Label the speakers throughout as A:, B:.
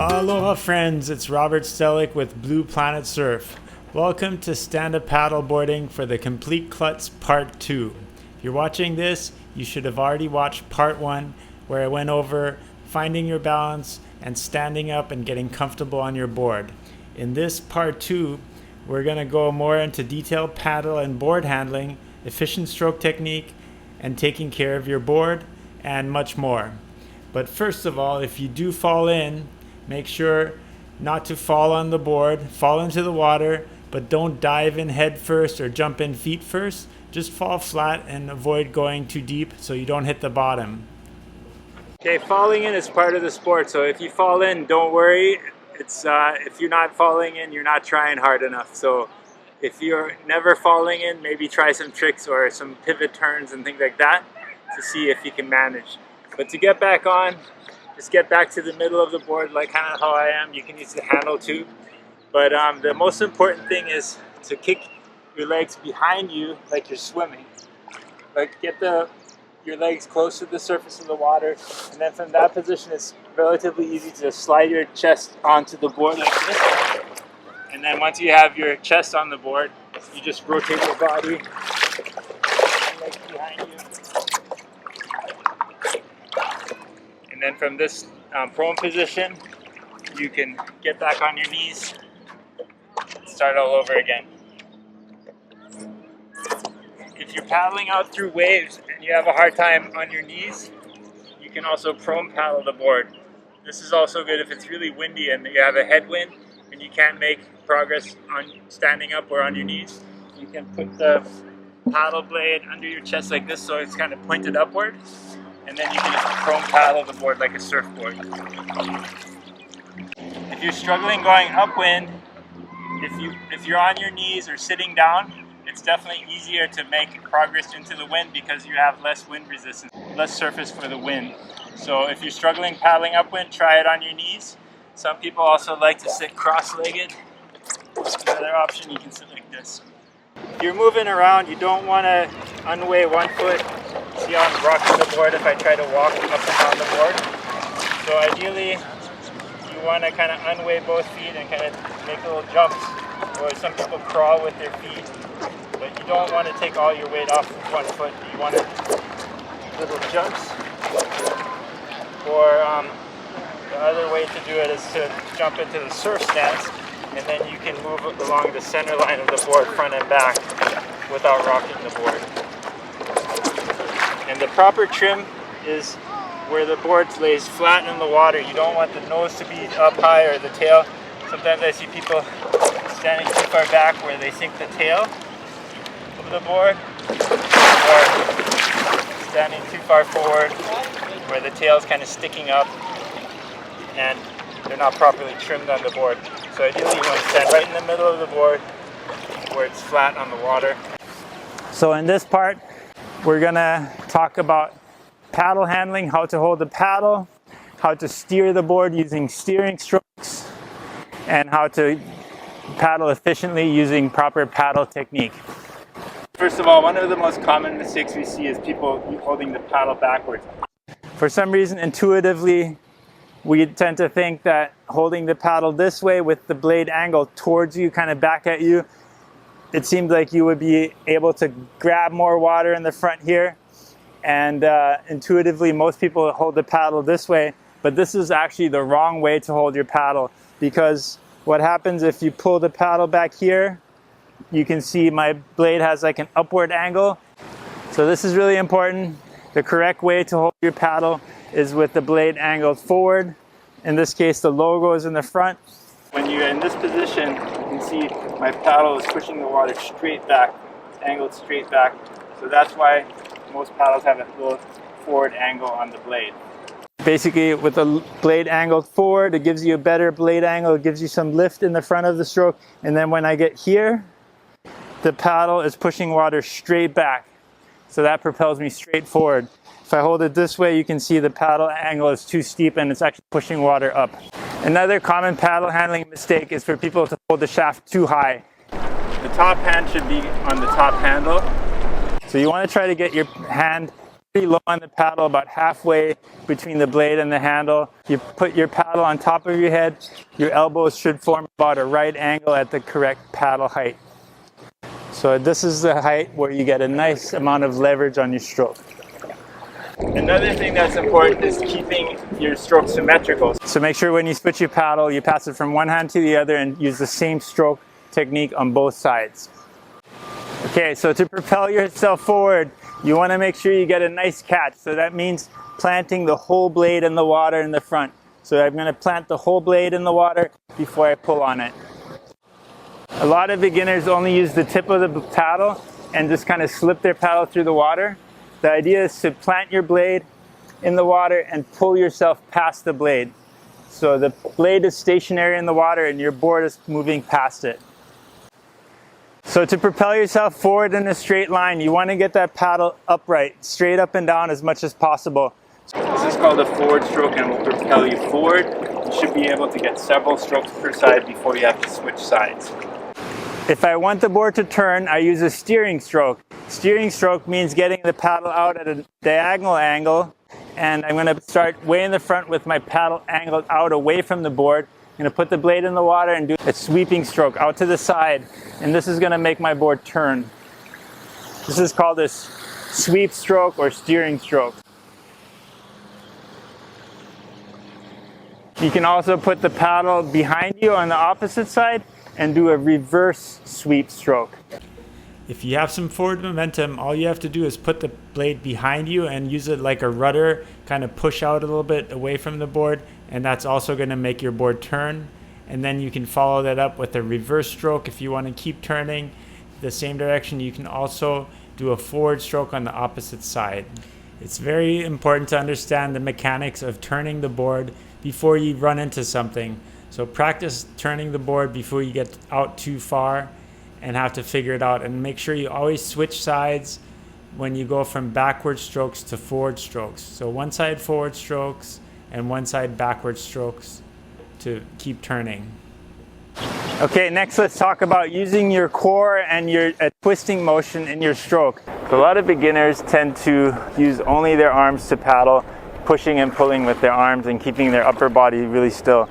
A: Aloha friends, it's Robert Stellick with Blue Planet Surf. Welcome to stand-up paddleboarding for the Complete Klutz Part 2. If you're watching this, you should have already watched Part 1 where I went over finding your balance and standing up and getting comfortable on your board. In this Part 2, we're going to go more into detailed paddle and board handling, efficient stroke technique, and taking care of your board, and much more. But first of all, if you do fall in, make sure not to fall on the board, fall into the water, but don't dive in head first or jump in feet first. Just fall flat and avoid going too deep so you don't hit the bottom. Okay, falling in is part of the sport, so if you fall in, don't worry. It's if you're not falling in, you're not trying hard enough. So if you're never falling in, maybe try some tricks or some pivot turns and things like that to see if you can manage. But to get back on, just get back to the middle of the board like kind of how I am. You can use the handle too. But the most important thing is to kick your legs behind you like you're swimming. Like get your legs close to the surface of the water, and then from that position it's relatively easy to slide your chest onto the board like this. And then once you have your chest on the board, you just rotate your body, legs behind you. And then from this prone position, you can get back on your knees and start all over again. If you're paddling out through waves and you have a hard time on your knees, you can also prone paddle the board. This is also good if it's really windy and you have a headwind and you can't make progress on standing up or on your knees. You can put the paddle blade under your chest like this so it's kind of pointed upward. And then you can just prone paddle the board like a surfboard. If you're struggling going upwind, if you're on your knees or sitting down, it's definitely easier to make progress into the wind because you have less wind resistance, less surface for the wind. So if you're struggling paddling upwind, try it on your knees. Some people also like to sit cross-legged. Another option, you can sit like this. If you're moving around, you don't want to unway one foot. See how I'm rocking the board if I try to walk up and down the board. So ideally, you want to kind of unway both feet and kind of make little jumps. Or some people crawl with their feet. But you don't want to take all your weight off with one foot. You want to little jumps. Or the other way to do it is to jump into the surf stance. And then you can move along the center line of the board front and back without rocking the board. And the proper trim is where the board lays flat in the water. You don't want the nose to be up high or the tail. Sometimes I see people standing too far back where they sink the tail of the board, or standing too far forward where the tail is kind of sticking up and they're not properly trimmed on the board. So ideally you want to stand right in the middle of the board where it's flat on the water. So in this part, we're gonna talk about paddle handling, how to hold the paddle, how to steer the board using steering strokes, and how to paddle efficiently using proper paddle technique. First of all, one of the most common mistakes we see is people holding the paddle backwards. For some reason, intuitively, we tend to think that holding the paddle this way with the blade angled towards you, kind of back at you, it seemed like you would be able to grab more water in the front here. And intuitively, most people hold the paddle this way, but this is actually the wrong way to hold your paddle, because what happens if you pull the paddle back here, you can see my blade has like an upward angle. So this is really important. The correct way to hold your paddle is with the blade angled forward. In this case, the logo is in the front. When you're in this position, you can see my paddle is pushing the water straight back, angled straight back. So that's why most paddles have a little forward angle on the blade. Basically, with the blade angled forward, it gives you a better blade angle. It gives you some lift in the front of the stroke. And then when I get here, the paddle is pushing water straight back. So that propels me straight forward. If I hold it this way, you can see the paddle angle is too steep and it's actually pushing water up. Another common paddle handling mistake is for people to hold the shaft too high. The top hand should be on the top handle. So you want to try to get your hand pretty low on the paddle, about halfway between the blade and the handle. You put your paddle on top of your head. Your elbows should form about a right angle at the correct paddle height. So this is the height where you get a nice amount of leverage on your stroke. Another thing that's important is keeping your stroke symmetrical. So make sure when you switch your paddle, you pass it from one hand to the other and use the same stroke technique on both sides. Okay, so to propel yourself forward, you want to make sure you get a nice catch. So that means planting the whole blade in the water in the front. So I'm going to plant the whole blade in the water before I pull on it. A lot of beginners only use the tip of the paddle and just kind of slip their paddle through the water. The idea is to plant your blade in the water and pull yourself past the blade. So the blade is stationary in the water and your board is moving past it. So to propel yourself forward in a straight line, you want to get that paddle upright, straight up and down as much as possible. This is called a forward stroke and will propel you forward. You should be able to get several strokes per side before you have to switch sides. If I want the board to turn, I use a steering stroke. Steering stroke means getting the paddle out at a diagonal angle, and I'm going to start way in the front with my paddle angled out away from the board. I'm going to put the blade in the water and do a sweeping stroke out to the side, and this is going to make my board turn. This is called a sweep stroke or steering stroke. You can also put the paddle behind you on the opposite side and do a reverse sweep stroke. If you have some forward momentum, all you have to do is put the blade behind you and use it like a rudder, kind of push out a little bit away from the board, and that's also going to make your board turn. And then you can follow that up with a reverse stroke if you want to keep turning the same direction. You can also do a forward stroke on the opposite side. It's very important to understand the mechanics of turning the board before you run into something. So practice turning the board before you get out too far and have to figure it out, and make sure you always switch sides when you go from backward strokes to forward strokes. So one side forward strokes and one side backward strokes to keep turning. Okay, next let's talk about using your core and your twisting motion in your stroke. So a lot of beginners tend to use only their arms to paddle, pushing and pulling with their arms and keeping their upper body really still.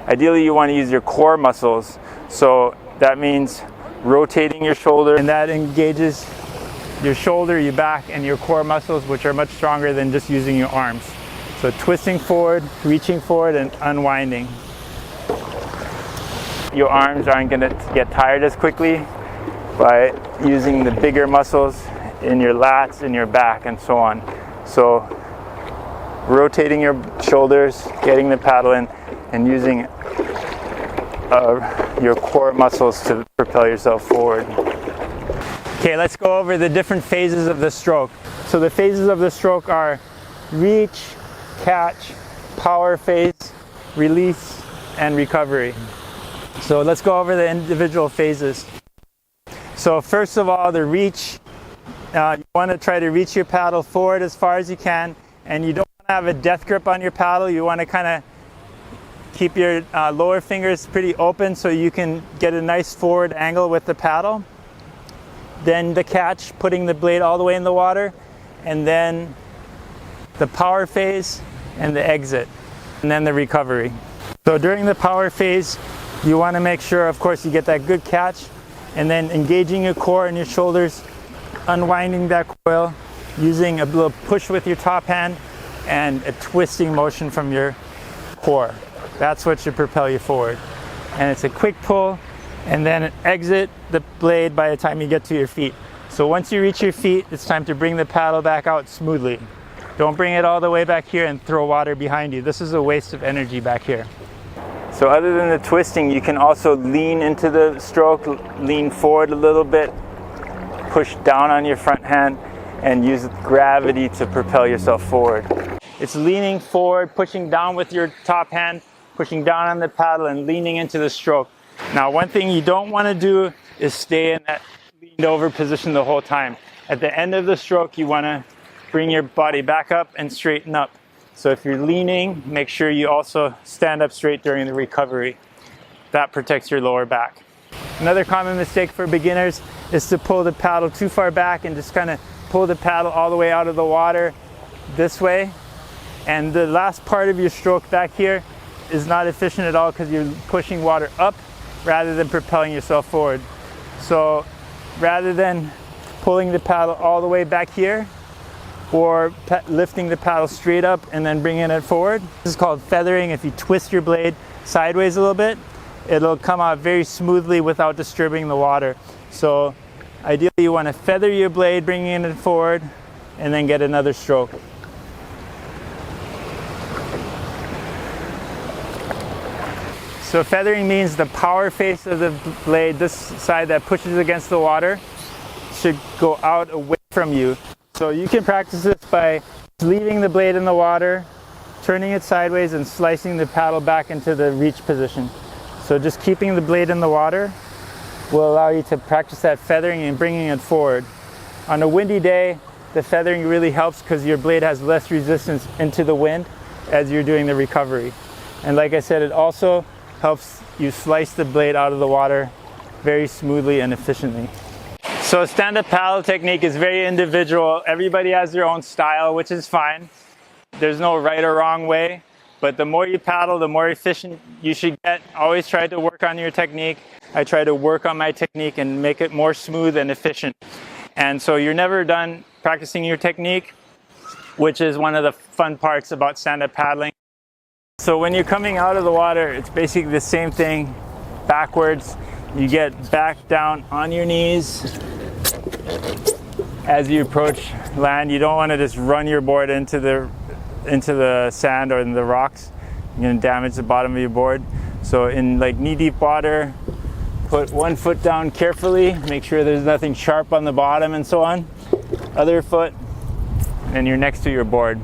A: Ideally, you want to use your core muscles. So that means rotating your shoulder, and that engages your shoulder, your back, and your core muscles, which are much stronger than just using your arms. So twisting forward, reaching forward, and unwinding. Your arms aren't going to get tired as quickly by using the bigger muscles in your lats, in your back, and so on. So rotating your shoulders, getting the paddle in, and using your core muscles to propel yourself forward. Okay, let's go over the different phases of the stroke. So the phases of the stroke are reach, catch, power phase, release, and recovery. So let's go over the individual phases. So first of all, the reach. You want to try to reach your paddle forward as far as you can, and you don't want to have a death grip on your paddle. You want to kind of keep your lower fingers pretty open so you can get a nice forward angle with the paddle. Then the catch, putting the blade all the way in the water, and then the power phase and the exit, and then the recovery. So during the power phase, you want to make sure, of course, you get that good catch, and then engaging your core and your shoulders, unwinding that coil, using a little push with your top hand, and a twisting motion from your core. That's what should propel you forward. And it's a quick pull, and then exit the blade by the time you get to your feet. So once you reach your feet, it's time to bring the paddle back out smoothly. Don't bring it all the way back here and throw water behind you. This is a waste of energy back here. So other than the twisting, you can also lean into the stroke, lean forward a little bit, push down on your front hand, and use gravity to propel yourself forward. It's leaning forward, pushing down with your top hand, pushing down on the paddle, and leaning into the stroke. Now, one thing you don't want to do is stay in that leaned over position the whole time. At the end of the stroke, you want to bring your body back up and straighten up. So if you're leaning, make sure you also stand up straight during the recovery. That protects your lower back. Another common mistake for beginners is to pull the paddle too far back and just kind of pull the paddle all the way out of the water this way. And the last part of your stroke back here is not efficient at all because you're pushing water up rather than propelling yourself forward. So rather than pulling the paddle all the way back here or lifting the paddle straight up and then bringing it forward, this is called feathering. If you twist your blade sideways a little bit, it'll come out very smoothly without disturbing the water. So ideally you want to feather your blade, bringing it forward, and then get another stroke. So feathering means the power face of the blade, this side that pushes against the water, should go out away from you. So you can practice this by leaving the blade in the water, turning it sideways, and slicing the paddle back into the reach position. So just keeping the blade in the water will allow you to practice that feathering and bringing it forward. On a windy day, the feathering really helps because your blade has less resistance into the wind as you're doing the recovery. And like I said, it also helps you slice the blade out of the water very smoothly and efficiently. So stand-up paddle technique is very individual. Everybody has their own style, which is fine. There's no right or wrong way, but the more you paddle, the more efficient you should get. Always try to work on your technique. I try to work on my technique and make it more smooth and efficient. And so you're never done practicing your technique, which is one of the fun parts about stand-up paddling. So when you're coming out of the water, it's basically the same thing backwards. You get back down on your knees as you approach land. You don't want to just run your board into the sand or in the rocks. You're going to damage the bottom of your board. So in like knee-deep water, put one foot down carefully, make sure there's nothing sharp on the bottom and so on. Other foot, and you're next to your board.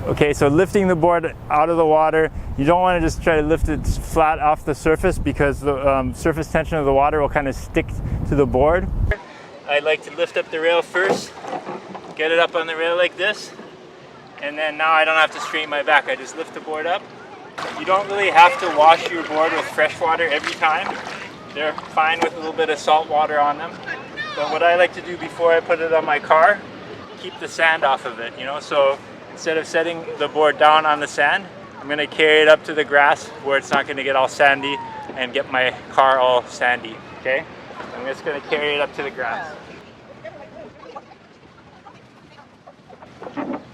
A: Okay, so lifting the board out of the water, you don't want to just try to lift it flat off the surface because the surface tension of the water will kind of stick to the board. I like to lift up the rail first, get it up on the rail like this, and then now I don't have to straighten my back. I just lift the board up. You don't really have to wash your board with fresh water every time. They're fine with a little bit of salt water on them. But what I like to do before I put it on my car, keep the sand off of it, you know? So instead of setting the board down on the sand, I'm going to carry it up to the grass where it's not going to get all sandy and get my car all sandy, okay? I'm just going to carry it up to the grass.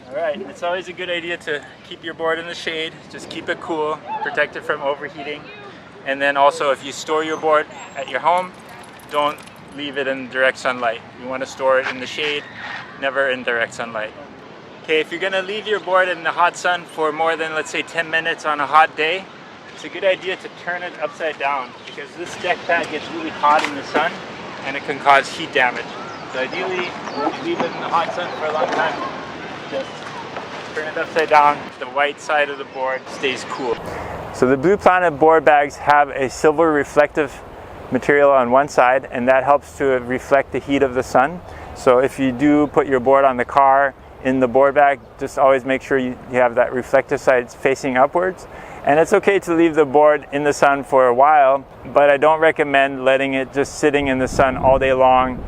A: Alright, it's always a good idea to keep your board in the shade, just keep it cool, protect it from overheating. And then also if you store your board at your home, don't leave it in direct sunlight. You want to store it in the shade, never in direct sunlight. Okay, if you're going to leave your board in the hot sun for more than, let's say, 10 minutes on a hot day, it's a good idea to turn it upside down because this deck pad gets really hot in the sun and it can cause heat damage. So ideally, if you leave it in the hot sun for a long time, just turn it upside down. The white side of the board stays cool. So the Blue Planet board bags have a silver reflective material on one side, and that helps to reflect the heat of the sun. So if you do put your board on the car, in the board bag, just always make sure you have that reflective side facing upwards. And it's okay to leave the board in the sun for a while, but I don't recommend letting it just sitting in the sun all day long,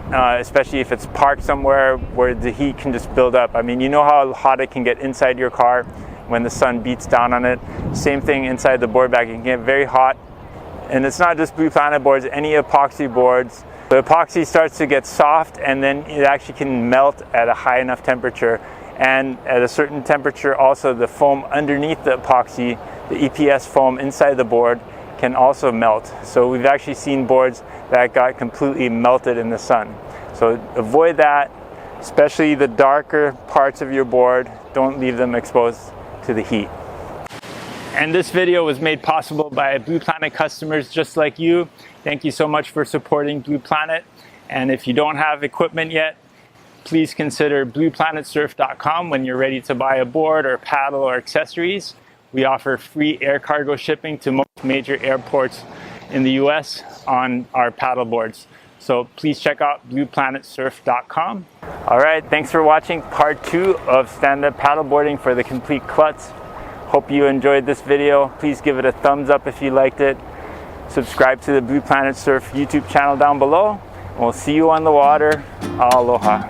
A: especially if it's parked somewhere where the heat can just build up. I mean, you know how hot it can get inside your car when the sun beats down on it. Same thing inside the board bag, it can get very hot. And it's not just Blue Planet boards, any epoxy boards. The epoxy starts to get soft and then it actually can melt at a high enough temperature. And at a certain temperature also the foam underneath the epoxy, the EPS foam inside the board, can also melt. So we've actually seen boards that got completely melted in the sun. So avoid that, especially the darker parts of your board. Don't leave them exposed to the heat. And this video was made possible by Blue Planet customers just like you. Thank you so much for supporting Blue Planet. And if you don't have equipment yet, please consider blueplanetsurf.com when you're ready to buy a board or paddle or accessories. We offer free air cargo shipping to most major airports in the US on our paddle boards. So please check out blueplanetsurf.com. All right, thanks for watching part 2 of stand-up paddleboarding for the Complete Klutz. Hope you enjoyed this video. Please give it a thumbs up if you liked it. Subscribe to the Blue Planet Surf YouTube channel down below. We'll see you on the water. Aloha.